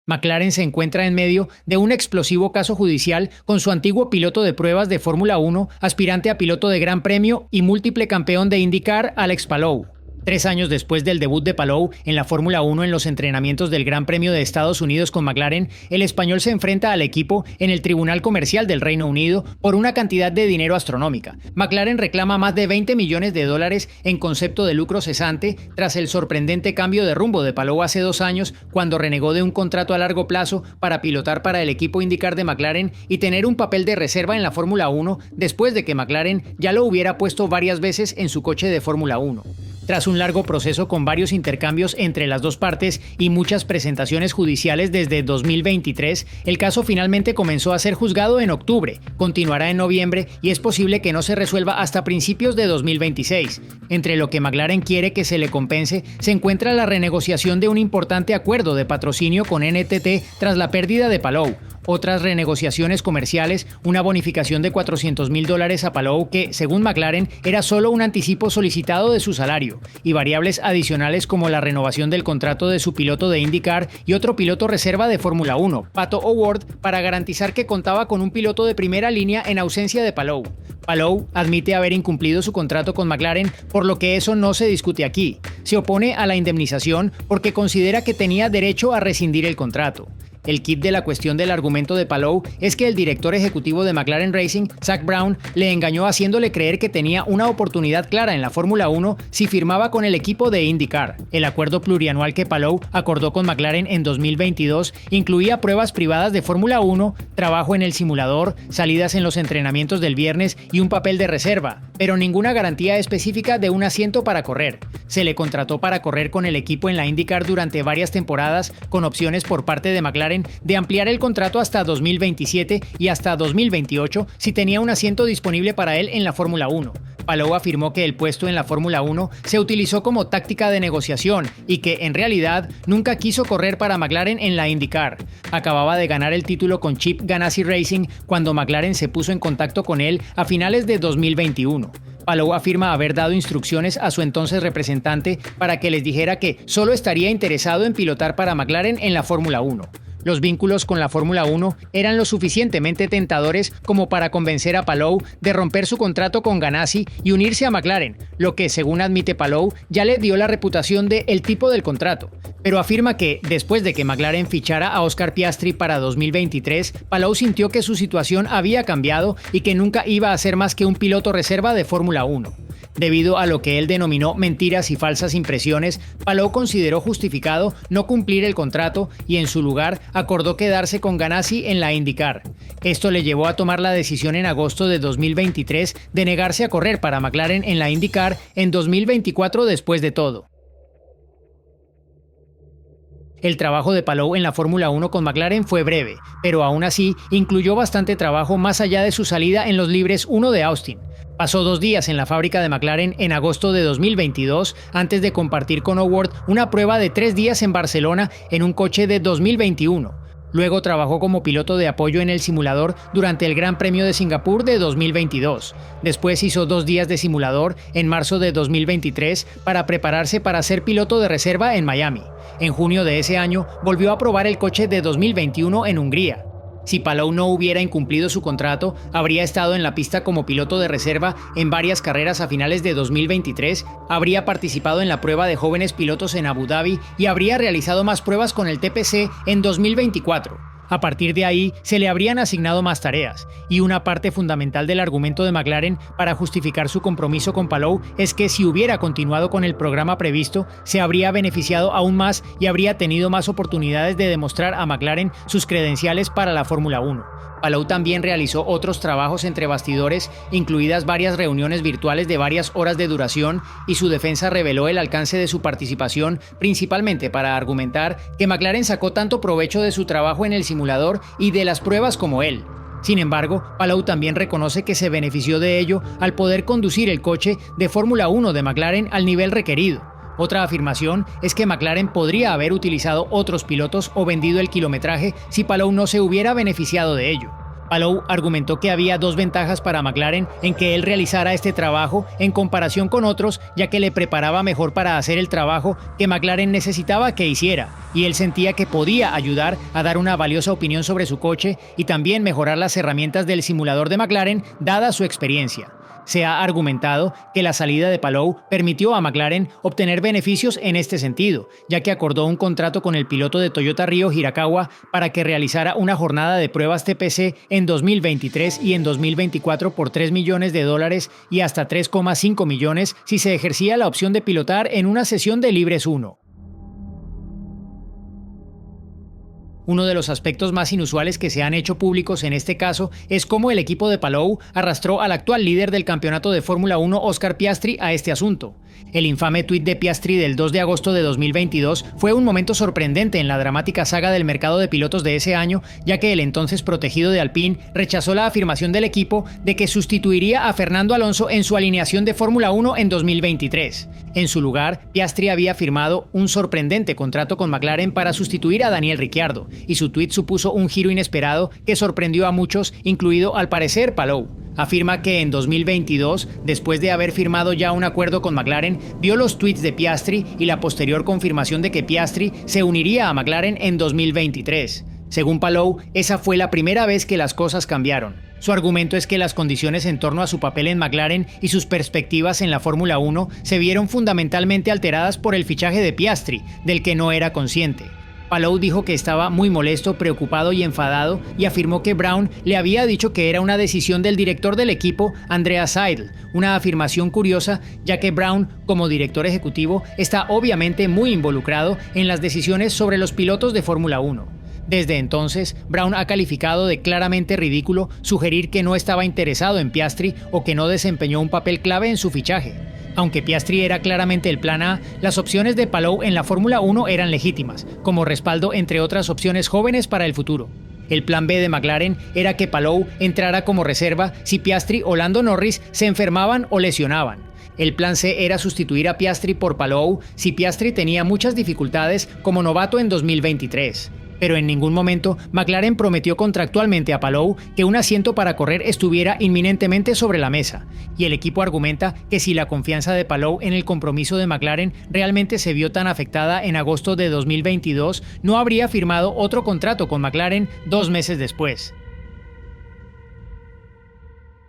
McLaren se encuentra en medio de un explosivo caso judicial con su antiguo piloto de pruebas de Fórmula 1, aspirante a piloto de Gran Premio y múltiple campeón de IndyCar, Alex Palou. 3 años después del debut de Palou en la Fórmula 1 en los entrenamientos del Gran Premio de Estados Unidos con McLaren, el español se enfrenta al equipo en el Tribunal Comercial del Reino Unido por una cantidad de dinero astronómica. McLaren reclama más de $20 millones en concepto de lucro cesante tras el sorprendente cambio de rumbo de Palou hace 2 años cuando renegó de un contrato a largo plazo para pilotar para el equipo IndyCar de McLaren y tener un papel de reserva en la Fórmula 1 después de que McLaren ya lo hubiera puesto varias veces en su coche de Fórmula 1. Tras un largo proceso con varios intercambios entre las dos partes y muchas presentaciones judiciales desde 2023, el caso finalmente comenzó a ser juzgado en octubre, continuará en noviembre y es posible que no se resuelva hasta principios de 2026. Entre lo que McLaren quiere que se le compense, se encuentra la renegociación de un importante acuerdo de patrocinio con NTT tras la pérdida de Palou. Otras renegociaciones comerciales, una bonificación de $400,000 a Palou que, según McLaren, era solo un anticipo solicitado de su salario, y variables adicionales como la renovación del contrato de su piloto de IndyCar y otro piloto reserva de Fórmula 1, Pato O'Ward, para garantizar que contaba con un piloto de primera línea en ausencia de Palou. Palou admite haber incumplido su contrato con McLaren, por lo que eso no se discute aquí. Se opone a la indemnización porque considera que tenía derecho a rescindir el contrato. El kit de la cuestión del argumento de Palou es que el director ejecutivo de McLaren Racing, Zak Brown, le engañó haciéndole creer que tenía una oportunidad clara en la Fórmula 1 si firmaba con el equipo de IndyCar. El acuerdo plurianual que Palou acordó con McLaren en 2022 incluía pruebas privadas de Fórmula 1, trabajo en el simulador, salidas en los entrenamientos del viernes y un papel de reserva, pero ninguna garantía específica de un asiento para correr. Se le contrató para correr con el equipo en la IndyCar durante varias temporadas, con opciones por parte de McLaren de ampliar el contrato hasta 2027 y hasta 2028 si tenía un asiento disponible para él en la Fórmula 1. Palou afirmó que el puesto en la Fórmula 1 se utilizó como táctica de negociación y que, en realidad, nunca quiso correr para McLaren en la IndyCar. Acababa de ganar el título con Chip Ganassi Racing cuando McLaren se puso en contacto con él a finales de 2021. Palou afirma haber dado instrucciones a su entonces representante para que les dijera que solo estaría interesado en pilotar para McLaren en la Fórmula 1. Los vínculos con la Fórmula 1 eran lo suficientemente tentadores como para convencer a Palou de romper su contrato con Ganassi y unirse a McLaren, lo que, según admite Palou, ya le dio la reputación de el tipo del contrato. Pero afirma que, después de que McLaren fichara a Oscar Piastri para 2023, Palou sintió que su situación había cambiado y que nunca iba a ser más que un piloto reserva de Fórmula 1. Debido a lo que él denominó mentiras y falsas impresiones, Palou consideró justificado no cumplir el contrato y en su lugar acordó quedarse con Ganassi en la IndyCar. Esto le llevó a tomar la decisión en agosto de 2023 de negarse a correr para McLaren en la IndyCar en 2024 después de todo. El trabajo de Palou en la Fórmula 1 con McLaren fue breve, pero aún así incluyó bastante trabajo más allá de su salida en los Libres 1 de Austin. Pasó 2 días en la fábrica de McLaren en agosto de 2022 antes de compartir con O'Ward una prueba de 3 días en Barcelona en un coche de 2021. Luego trabajó como piloto de apoyo en el simulador durante el Gran Premio de Singapur de 2022. Después hizo 2 días de simulador en marzo de 2023 para prepararse para ser piloto de reserva en Miami. En junio de ese año volvió a probar el coche de 2021 en Hungría. Si Palou no hubiera incumplido su contrato, habría estado en la pista como piloto de reserva en varias carreras a finales de 2023, habría participado en la prueba de jóvenes pilotos en Abu Dhabi y habría realizado más pruebas con el TPC en 2024. A partir de ahí, se le habrían asignado más tareas, y una parte fundamental del argumento de McLaren para justificar su compromiso con Palou es que si hubiera continuado con el programa previsto, se habría beneficiado aún más y habría tenido más oportunidades de demostrar a McLaren sus credenciales para la Fórmula 1. Palou también realizó otros trabajos entre bastidores, incluidas varias reuniones virtuales de varias horas de duración, y su defensa reveló el alcance de su participación, principalmente para argumentar que McLaren sacó tanto provecho de su trabajo en el simulador y de las pruebas como él. Sin embargo, Palou también reconoce que se benefició de ello al poder conducir el coche de Fórmula 1 de McLaren al nivel requerido. Otra afirmación es que McLaren podría haber utilizado otros pilotos o vendido el kilometraje si Palou no se hubiera beneficiado de ello. Palou argumentó que había dos ventajas para McLaren en que él realizara este trabajo en comparación con otros, ya que le preparaba mejor para hacer el trabajo que McLaren necesitaba que hiciera, y él sentía que podía ayudar a dar una valiosa opinión sobre su coche y también mejorar las herramientas del simulador de McLaren dada su experiencia. Se ha argumentado que la salida de Palou permitió a McLaren obtener beneficios en este sentido, ya que acordó un contrato con el piloto de Toyota Ryo Hirakawa para que realizara una jornada de pruebas TPC en 2023 y en 2024 por $3 millones y hasta 3,5 millones si se ejercía la opción de pilotar en una sesión de Libres 1. Uno de los aspectos más inusuales que se han hecho públicos en este caso es cómo el equipo de Palou arrastró al actual líder del campeonato de Fórmula 1, Oscar Piastri, a este asunto. El infame tuit de Piastri del 2 de agosto de 2022 fue un momento sorprendente en la dramática saga del mercado de pilotos de ese año, ya que el entonces protegido de Alpine rechazó la afirmación del equipo de que sustituiría a Fernando Alonso en su alineación de Fórmula 1 en 2023. En su lugar, Piastri había firmado un sorprendente contrato con McLaren para sustituir a Daniel Ricciardo, y su tuit supuso un giro inesperado que sorprendió a muchos, incluido al parecer Palou. Afirma que en 2022, después de haber firmado ya un acuerdo con McLaren, vio los tweets de Piastri y la posterior confirmación de que Piastri se uniría a McLaren en 2023. Según Palou, esa fue la primera vez que las cosas cambiaron. Su argumento es que las condiciones en torno a su papel en McLaren y sus perspectivas en la Fórmula 1 se vieron fundamentalmente alteradas por el fichaje de Piastri, del que no era consciente. Palou dijo que estaba muy molesto, preocupado y enfadado y afirmó que Brown le había dicho que era una decisión del director del equipo, Andreas Seidl, una afirmación curiosa ya que Brown, como director ejecutivo, está obviamente muy involucrado en las decisiones sobre los pilotos de Fórmula 1. Desde entonces, Brown ha calificado de claramente ridículo sugerir que no estaba interesado en Piastri o que no desempeñó un papel clave en su fichaje. Aunque Piastri era claramente el plan A, las opciones de Palou en la Fórmula 1 eran legítimas, como respaldo entre otras opciones jóvenes para el futuro. El plan B de McLaren era que Palou entrara como reserva si Piastri o Lando Norris se enfermaban o lesionaban. El plan C era sustituir a Piastri por Palou si Piastri tenía muchas dificultades como novato en 2023. Pero en ningún momento McLaren prometió contractualmente a Palou que un asiento para correr estuviera inminentemente sobre la mesa, y el equipo argumenta que si la confianza de Palou en el compromiso de McLaren realmente se vio tan afectada en agosto de 2022, no habría firmado otro contrato con McLaren 2 meses después.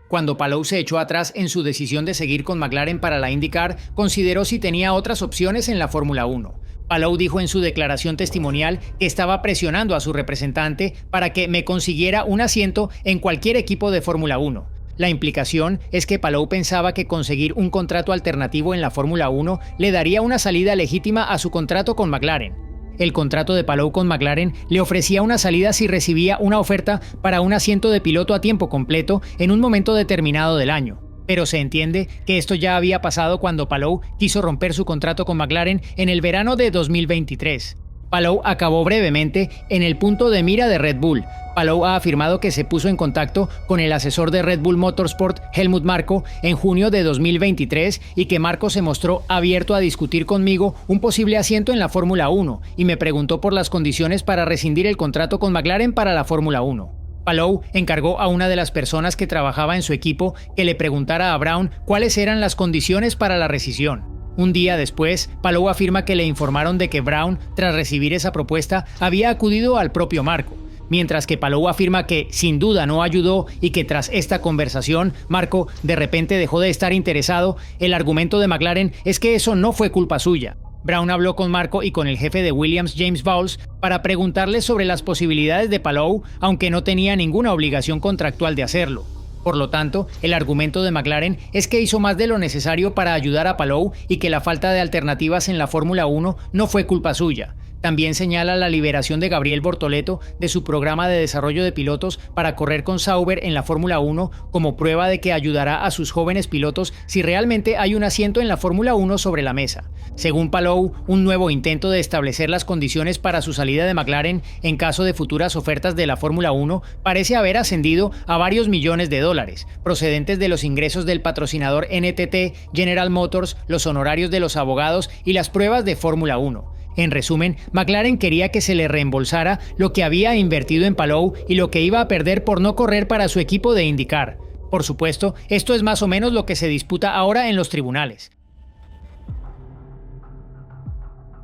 Cuando Palou se echó atrás en su decisión de seguir con McLaren para la IndyCar, consideró si tenía otras opciones en la Fórmula 1. Palou dijo en su declaración testimonial que estaba presionando a su representante para que me consiguiera un asiento en cualquier equipo de Fórmula 1. La implicación es que Palou pensaba que conseguir un contrato alternativo en la Fórmula 1 le daría una salida legítima a su contrato con McLaren. El contrato de Palou con McLaren le ofrecía una salida si recibía una oferta para un asiento de piloto a tiempo completo en un momento determinado del año. Pero se entiende que esto ya había pasado cuando Palou quiso romper su contrato con McLaren en el verano de 2023. Palou acabó brevemente en el punto de mira de Red Bull. Palou ha afirmado que se puso en contacto con el asesor de Red Bull Motorsport, Helmut Marko, en junio de 2023 y que Marko se mostró abierto a discutir conmigo un posible asiento en la Fórmula 1 y me preguntó por las condiciones para rescindir el contrato con McLaren para la Fórmula 1. Palou encargó a una de las personas que trabajaba en su equipo que le preguntara a Brown cuáles eran las condiciones para la rescisión. Un día después, Palou afirma que le informaron de que Brown, tras recibir esa propuesta, había acudido al propio Marko. Mientras que Palou afirma que sin duda no ayudó y que tras esta conversación, Marko de repente dejó de estar interesado, el argumento de McLaren es que eso no fue culpa suya. Brown habló con Marko y con el jefe de Williams, James Bowles, para preguntarles sobre las posibilidades de Palou, aunque no tenía ninguna obligación contractual de hacerlo. Por lo tanto, el argumento de McLaren es que hizo más de lo necesario para ayudar a Palou y que la falta de alternativas en la Fórmula 1 no fue culpa suya. También señala la liberación de Gabriel Bortoleto de su programa de desarrollo de pilotos para correr con Sauber en la Fórmula 1 como prueba de que ayudará a sus jóvenes pilotos si realmente hay un asiento en la Fórmula 1 sobre la mesa. Según Palou, un nuevo intento de establecer las condiciones para su salida de McLaren en caso de futuras ofertas de la Fórmula 1 parece haber ascendido a varios millones de dólares, procedentes de los ingresos del patrocinador NTT, General Motors, los honorarios de los abogados y las pruebas de Fórmula 1. En resumen, McLaren quería que se le reembolsara lo que había invertido en Palou y lo que iba a perder por no correr para su equipo de IndyCar. Por supuesto, esto es más o menos lo que se disputa ahora en los tribunales.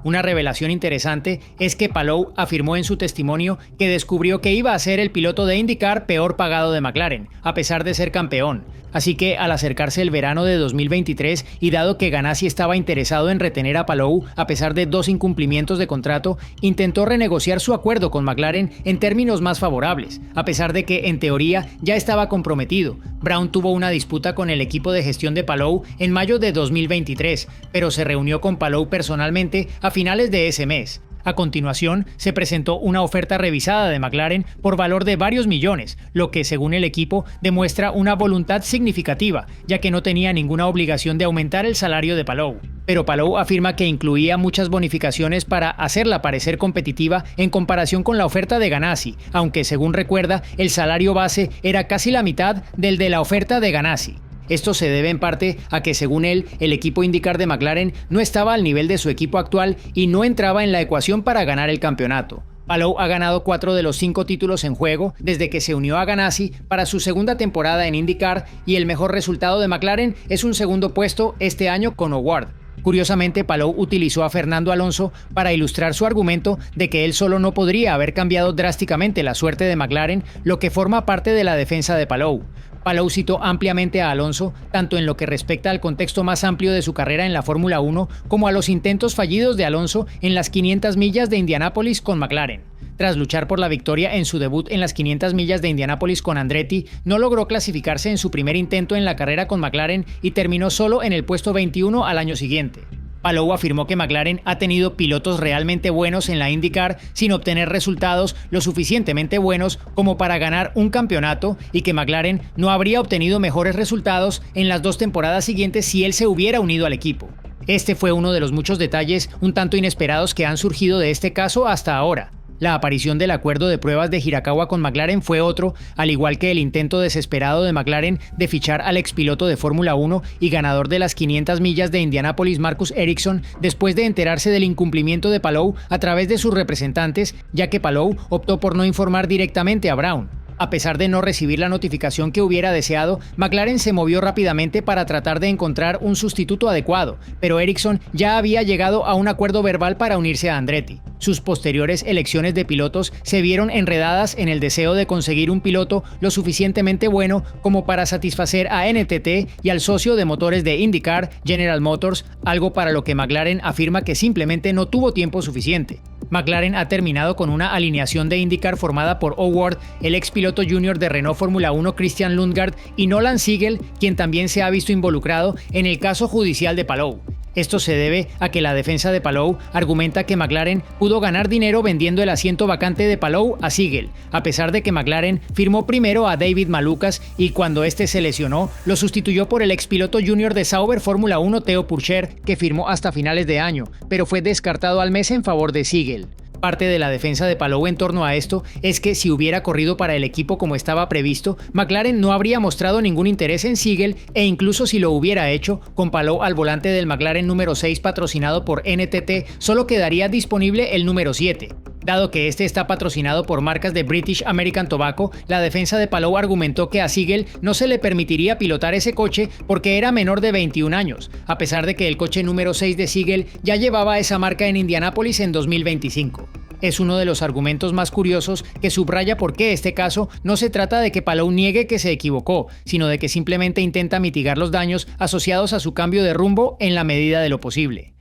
Una revelación interesante es que Palou afirmó en su testimonio que descubrió que iba a ser el piloto de IndyCar peor pagado de McLaren, a pesar de ser campeón. Así que al acercarse el verano de 2023 y dado que Ganassi estaba interesado en retener a Palou a pesar de 2 incumplimientos de contrato, intentó renegociar su acuerdo con McLaren en términos más favorables, a pesar de que en teoría ya estaba comprometido. Brown tuvo una disputa con el equipo de gestión de Palou en mayo de 2023, pero se reunió con Palou personalmente a finales de ese mes. A continuación, se presentó una oferta revisada de McLaren por valor de varios millones, lo que, según el equipo, demuestra una voluntad significativa, ya que no tenía ninguna obligación de aumentar el salario de Palou. Pero Palou afirma que incluía muchas bonificaciones para hacerla parecer competitiva en comparación con la oferta de Ganassi, aunque, según recuerda, el salario base era casi la mitad del de la oferta de Ganassi. Esto se debe en parte a que, según él, el equipo IndyCar de McLaren no estaba al nivel de su equipo actual y no entraba en la ecuación para ganar el campeonato. Palou ha ganado 4 de los 5 títulos en juego desde que se unió a Ganassi para su segunda temporada en IndyCar y el mejor resultado de McLaren es un segundo puesto este año con Howard. Curiosamente, Palou utilizó a Fernando Alonso para ilustrar su argumento de que él solo no podría haber cambiado drásticamente la suerte de McLaren, lo que forma parte de la defensa de Palou. Palou citó ampliamente a Alonso, tanto en lo que respecta al contexto más amplio de su carrera en la Fórmula 1, como a los intentos fallidos de Alonso en las 500 millas de Indianápolis con McLaren. Tras luchar por la victoria en su debut en las 500 millas de Indianápolis con Andretti, no logró clasificarse en su primer intento en la carrera con McLaren y terminó solo en el puesto 21 al año siguiente. Palou afirmó que McLaren ha tenido pilotos realmente buenos en la IndyCar sin obtener resultados lo suficientemente buenos como para ganar un campeonato y que McLaren no habría obtenido mejores resultados en las 2 temporadas siguientes si él se hubiera unido al equipo. Este fue uno de los muchos detalles un tanto inesperados que han surgido de este caso hasta ahora. La aparición del acuerdo de pruebas de Hirakawa con McLaren fue otro, al igual que el intento desesperado de McLaren de fichar al expiloto de Fórmula 1 y ganador de las 500 millas de Indianápolis Marcus Ericsson después de enterarse del incumplimiento de Palou a través de sus representantes, ya que Palou optó por no informar directamente a Brown. A pesar de no recibir la notificación que hubiera deseado, McLaren se movió rápidamente para tratar de encontrar un sustituto adecuado, pero Ericsson ya había llegado a un acuerdo verbal para unirse a Andretti. Sus posteriores elecciones de pilotos se vieron enredadas en el deseo de conseguir un piloto lo suficientemente bueno como para satisfacer a NTT y al socio de motores de IndyCar, General Motors, algo para lo que McLaren afirma que simplemente no tuvo tiempo suficiente. McLaren ha terminado con una alineación de IndyCar formada por Howard, el ex piloto junior de Renault Fórmula 1 Christian Lundgaard y Nolan Siegel, quien también se ha visto involucrado en el caso judicial de Palou. Esto se debe a que la defensa de Palou argumenta que McLaren pudo ganar dinero vendiendo el asiento vacante de Palou a Siegel, a pesar de que McLaren firmó primero a David Malukas y cuando este se lesionó, lo sustituyó por el expiloto junior de Sauber Fórmula 1 Theo Pourchaire, que firmó hasta finales de año, pero fue descartado al mes en favor de Siegel. Parte de la defensa de Palou en torno a esto es que si hubiera corrido para el equipo como estaba previsto, McLaren no habría mostrado ningún interés en Siegel e incluso si lo hubiera hecho, con Palou al volante del McLaren número 6 patrocinado por NTT, solo quedaría disponible el número 7. Dado que este está patrocinado por marcas de British American Tobacco, la defensa de Palou argumentó que a Siegel no se le permitiría pilotar ese coche porque era menor de 21 años, a pesar de que el coche número 6 de Siegel ya llevaba esa marca en Indianápolis en 2025. Es uno de los argumentos más curiosos que subraya por qué este caso no se trata de que Palou niegue que se equivocó, sino de que simplemente intenta mitigar los daños asociados a su cambio de rumbo en la medida de lo posible.